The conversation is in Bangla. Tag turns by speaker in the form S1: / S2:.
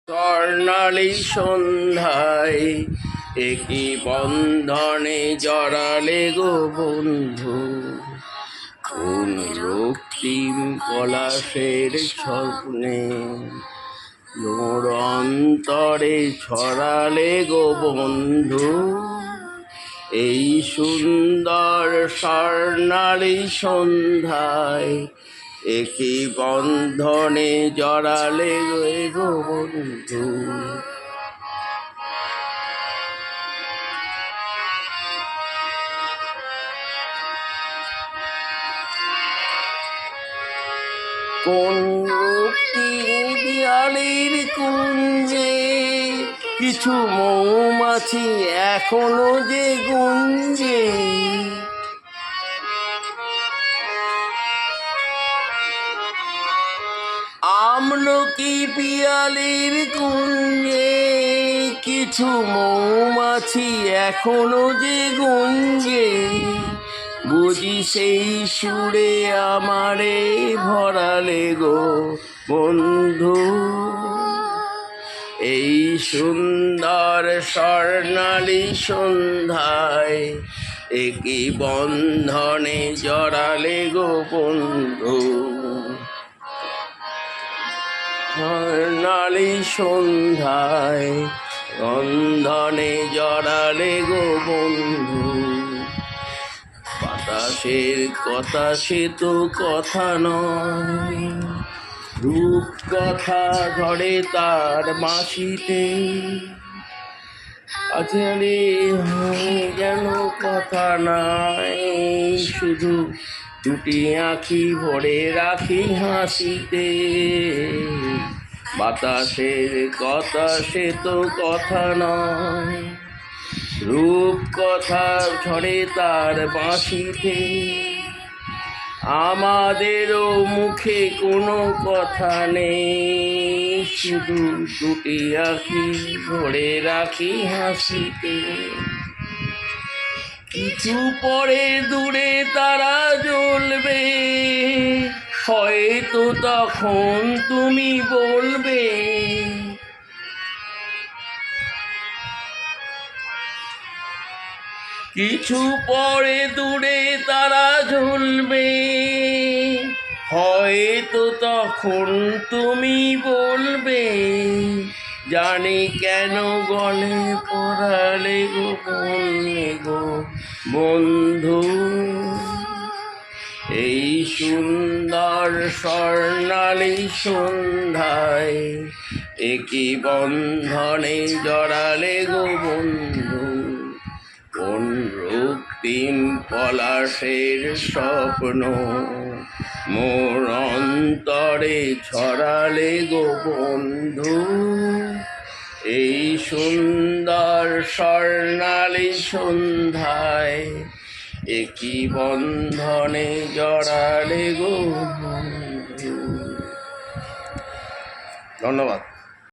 S1: স্বর্ণালী সন্ধ্যায় একই বন্ধনে জড়ালে গো বন্ধু, কোন রক্তিম পলাশের স্বপ্নে মোর অন্তরে ছড়ালে গো বন্ধু। এই সুন্দর স্বর্ণালী সন্ধ্যায় একই বন্ধনে জড়ালে গো বন্ধু। কোন রক্তিম পিয়ালির কুঞ্জে কিছু মৌমাছি এখনো যে গুঞ্জে, আমলকি পিয়ালির কুঞ্জে কিছু মৌমাছি এখনো যে গুঞ্জে, বুঝি সেই সুরে আমারে ভরালে গো বন্ধু। এই সুন্দর স্বর্ণালী সন্ধ্যায় একই বন্ধনে জড়ালে গো বন্ধু। স্বর্ণালী সন্ধ্যায় বন্ধনে জড়ালে গো বন্ধু। বাতাসের কথা সে তো কথা নয়, রূপ কথা ঝরে তার মাসিতে, আজরে যেন কথা নাই, শুধু দুটি আঁখি ভরে রাখি হাসিতে। বাতাসের কথা সে তো কথা নয়, রূপ কথা ঝরে তার বাঁশিতে, আমাদেরও মুখে কোনো কথা নেই, শুধু দুটি আঁখি ভরে রাখি হাসিতে। কিছু পরে দূরে তারা জ্বলবে, হয়তো তখন তুমি বলবে, কিছু পরে দূরে তারা ঝুলবে, হয়তো তখন তুমি বলবে, জানি কেন গলে পড়ালে গো বললে গো বন্ধু। এই সুন্দর স্বর্ণালী সন্ধ্যায় একই বন্ধনে জড়ালে গো বন্ধু। কোন রক্তিম পলাশের স্বপ্ন মোর অন্তরে ছড়ালে গো বন্ধু। এই সুন্দর স্বর্ণালী সন্ধ্যায় একই বন্ধনে জড়ালে গো বন্ধু। ধন্যবাদ।